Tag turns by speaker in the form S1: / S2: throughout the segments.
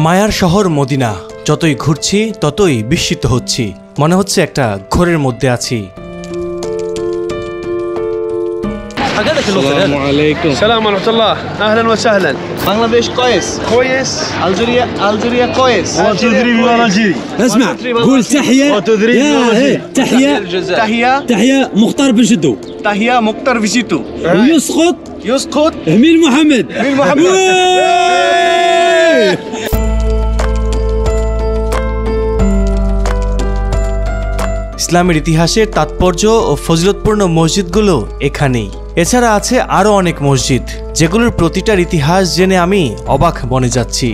S1: মায়ার শহর মদিনা, যতই ঘুরছি ততই বিস্মিত হচ্ছি। মনে হচ্ছে একটা ঘোরের মধ্যে আছি।
S2: السلام عليكم.
S3: السلام ورحمة الله. أهلا وسهلا.
S2: بنغلاديش كويس.
S3: كويس.
S2: ألجيريا كويس.
S3: وتدري من الجيري.
S4: اسمع قول تحية يا هي تحية تحية مختار بن شدو.
S2: تحية مختار فيزيتو.
S4: يسقط أمير محمد.
S1: ইসলামের ইতিহাসের তাৎপর্য ও ফজিলতপূর্ণ মসজিদগুলো এখানেই। এছাড়া আছে আরও অনেক মসজিদ, যেগুলোর প্রতিটার ইতিহাস জেনে আমি অবাক বনে যাচ্ছি।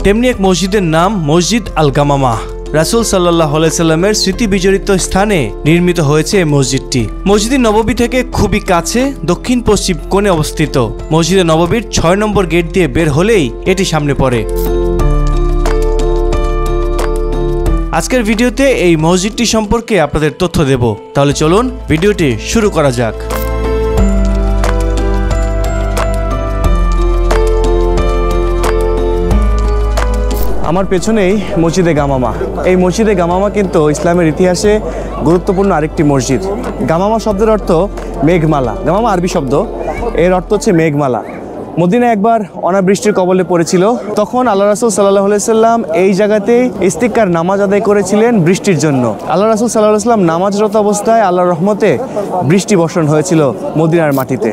S1: তেমনি এক মসজিদের নাম মসজিদ আল গামামা। রাসূল সাল্লাল্লাহু আলাইহি সাল্লামের স্মৃতি বিজড়িত স্থানে নির্মিত হয়েছে এই মসজিদটি। মসজিদ নববী থেকে খুবই কাছে দক্ষিণ পশ্চিম কোণে অবস্থিত। মসজিদে নববীর ৬ নম্বর গেট দিয়ে বের হলেই এটি সামনে পড়ে। আজকের ভিডিওতে এই মসজিদটি সম্পর্কে আপনাদের তথ্য দেব। তাহলে চলুন ভিডিওটি শুরু করা যাক। আমার পেছনেই মসজিদে গামামা। এই মসজিদে গামামা কিন্তু ইসলামের ইতিহাসে গুরুত্বপূর্ণ আরেকটি মসজিদ। গামামা শব্দের অর্থ মেঘমালা। গামামা আরবি শব্দ, এর অর্থ হচ্ছে মেঘমালা। মদিনা একবার অনাবৃষ্টির কবলে পড়েছিল, তখন আল্লাহ রাসূল সাল্লাল্লাহু আলাইহি সাল্লাম এই জায়গাতেই ইস্তিকার নামাজ আদায় করেছিলেন বৃষ্টির জন্য। আল্লাহ রাসূল সাল্লাল্লাহু আলাইহি সাল্লাম নামাজরত অবস্থায় আল্লাহর রহমতে বৃষ্টি বর্ষণ হয়েছিল মদিনার মাটিতে।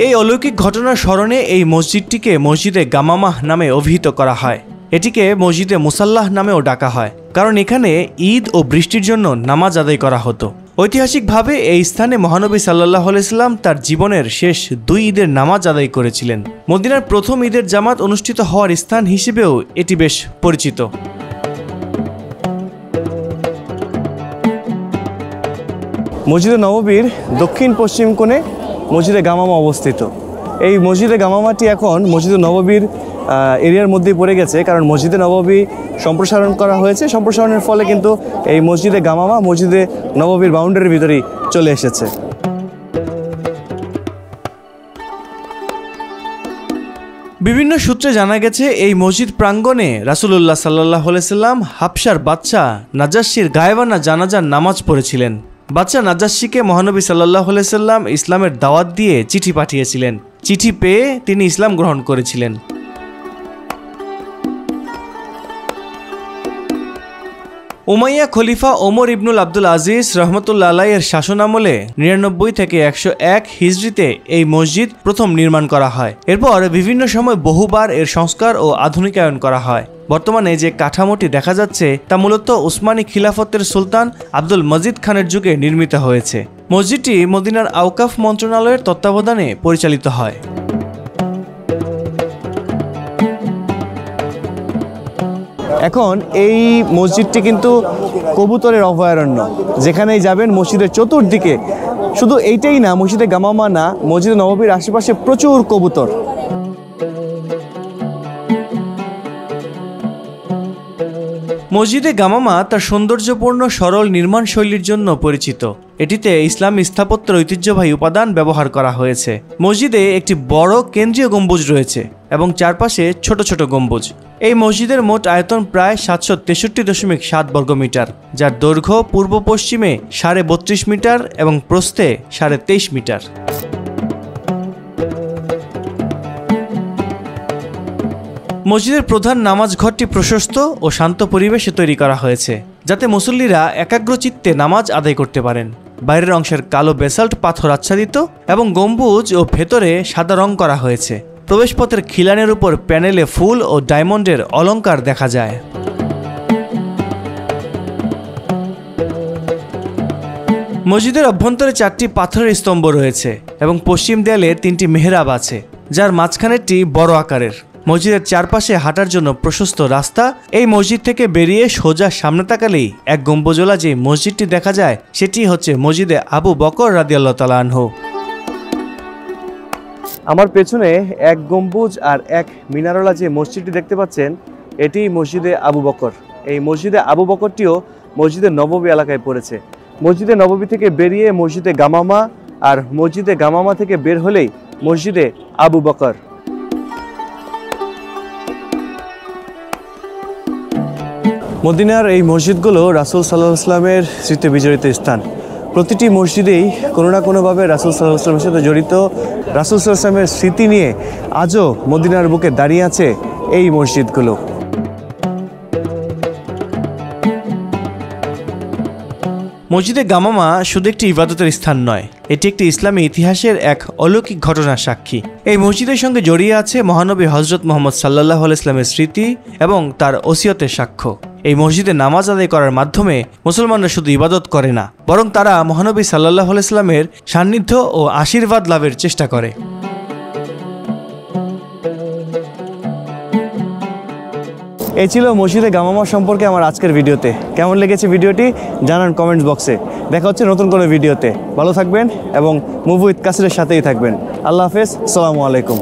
S1: এই অলৌকিক ঘটনার স্মরণে এই মসজিদটিকে মসজিদে গামামাহ নামে অভিহিত করা হয়। এটিকে মসজিদে মুসাল্লাহ নামেও ডাকা হয়, কারণ এখানে ঈদ ও বৃষ্টির জন্য নামাজ আদায় করা হতো। ঐতিহাসিকভাবে এই স্থানে মহানবী সাল্লাল্লাহু আলাইহি সাল্লাম তার জীবনের শেষ 2 ঈদের নামাজ আদায় করেছিলেন। মদিনার প্রথম ঈদের জামাত অনুষ্ঠিত হওয়ার স্থান হিসেবেও এটি বেশ পরিচিত। মসজিদে নববীর দক্ষিণ পশ্চিম কোণে মসজিদে গামামা অবস্থিত। এই মসজিদে গামামাটি এখন মসজিদে নববীর এরিয়ার মধ্যেই পড়ে গেছে, কারণ মসজিদে নববী সম্প্রসারণ করা হয়েছে। সম্প্রসারণের ফলে কিন্তু এই মসজিদে গামামা মসজিদে নববীর বাউন্ডারির ভিতরেই চলে এসেছে। বিভিন্ন সূত্রে জানা গেছে এই মসজিদ প্রাঙ্গণে রাসূলুল্লাহ সাল্লাল্লাহু আলাইহি সাল্লাম হাবশার বাদশা নাজাশির গায়েবানা জানাজার নামাজ পড়েছিলেন। বাদশা নাজাশিকে মহানবী সাল্লাল্লাহু আলাইহি সাল্লাম ইসলামের দাওয়াত দিয়ে চিঠি পাঠিয়েছিলেন। চিঠি পেয়ে তিনি ইসলাম গ্রহণ করেছিলেন। উমাইয়া খলিফা ওমর ইবনুল আব্দুল আজিজ রহমতুল্লাহ আলাইহির শাসনামলে 99 থেকে 101 হিজরিতে এই মসজিদ প্রথম নির্মাণ করা হয়। এরপর বিভিন্ন সময় বহুবার এর সংস্কার ও আধুনিকায়ন করা হয়। বর্তমানে যে কাঠামোটি দেখা যাচ্ছে তা মূলত উসমানী খিলাফতের সুলতান আব্দুল মজিদ খানের যুগে নির্মিত হয়েছে। মসজিদটি মদিনার আওকাফ মন্ত্রণালয়ের তত্ত্বাবধানে পরিচালিত হয়। এখন এই মসজিদটি কিন্তু কবুতরের অভয়ারণ্য। যেখানেই যাবেন মসজিদের চতুর্দিকে, শুধু এইটাই না, মসজিদে গামামা না, মসজিদে নববীর আশেপাশে প্রচুর কবুতর। মসজিদে গামামা তার সৌন্দর্যপূর্ণ সরল নির্মাণ শৈলীর জন্য পরিচিত। এটিতে ইসলামী স্থাপত্যের ঐতিহ্যবাহী উপাদান ব্যবহার করা হয়েছে। মসজিদে একটি বড় কেন্দ্রীয় গম্বুজ রয়েছে এবং চারপাশে ছোট ছোট গম্বুজ। এই মসজিদের মোট আয়তন প্রায় 763.7 বর্গমিটার, যার দৈর্ঘ্য পূর্ব পশ্চিমে 32.5 মিটার এবং প্রস্থে 23.5 মিটার। মসজিদের প্রধান নামাজ ঘরটি প্রশস্ত ও শান্ত পরিবেশে তৈরি করা হয়েছে, যাতে মুসল্লিরা একাগ্রচিত্তে নামাজ আদায় করতে পারেন। বাইরের অংশের কালো বেসাল্ট পাথর আচ্ছাদিত এবং গম্বুজ ও ভেতরে সাদা রং করা হয়েছে। প্রবেশপথের খিলানের উপর প্যানেলে ফুল ও ডায়মন্ডের অলংকার দেখা যায়। মসজিদের অভ্যন্তরে 4টি পাথরের স্তম্ভ রয়েছে এবং পশ্চিম দেয়ালে 3টি মেহরাব আছে, যার মাঝখানেরটি বড় আকারের। মসজিদের চারপাশে হাঁটার জন্য প্রশস্ত রাস্তা। এই মসজিদ থেকে বেরিয়ে সোজা সামনে তাকালেই এক গম্বুজওয়ালা যে মসজিদটি দেখা যায়, সেটি হচ্ছে মসজিদে আবু বকর রাদিয়াল্লাহু তাআলা আনহু। আমার পেছনে এক গম্বুজ আর এক মিনারওয়ালা যে মসজিদটি দেখতে পাচ্ছেন, এটি মসজিদে আবু বকর। এই মসজিদে আবু বকরটিও মসজিদে নববী এলাকায় পড়েছে। মসজিদে নববী থেকে বেরিয়ে মসজিদে গামামা, আর মসজিদে গামামা থেকে বের হলেই মসজিদে আবু বকর। মদিনার এই মসজিদগুলো রাসূল সাল্লাল্লাহু আলাইহি ওয়াসাল্লামের স্মৃতি বিজড়িত স্থান। প্রতিটি মসজিদেই কোনো না কোনোভাবে রাসূল সাল্লাল্লাহু আলাইহি ওয়াসাল্লামের সাথে জড়িত। রাসূল সাল্লাল্লাহু আলাইহি ওয়াসাল্লামের স্মৃতি নিয়ে আজও মদিনার বুকে দাঁড়িয়ে আছে এই মসজিদগুলো। মসজিদে গামামা শুধু একটি ইবাদতের স্থান নয়, এটি একটি ইসলামী ইতিহাসের এক অলৌকিক ঘটনার সাক্ষী। এই মসজিদের সঙ্গে জড়িয়ে আছে মহানবী হযরত মুহাম্মদ সাল্লাল্লাহু আলাইহি ওয়াসাল্লামের স্মৃতি এবং তার ওসিয়তের সাক্ষ্য। এই মসজিদে নামাজ আদায় করার মাধ্যমে মুসলমানরা শুধু ইবাদত করে না, বরং তারা মহানবী সাল্লাল্লাহু আলাইহি ওয়াসাল্লামের সান্নিধ্য ও আশীর্বাদ লাভের চেষ্টা করে। এই ছিল মসজিদে গামামা সম্পর্কে আমার আজকের ভিডিওতে। কেমন লেগেছে ভিডিওটি জানান কমেন্টস বক্সে। দেখা হচ্ছে নতুন কোনো ভিডিওতে। ভালো থাকবেন এবং মুভি উইথ কাসিরের সাথেই থাকবেন। আল্লাহ হাফেজ, আসসালামু আলাইকুম।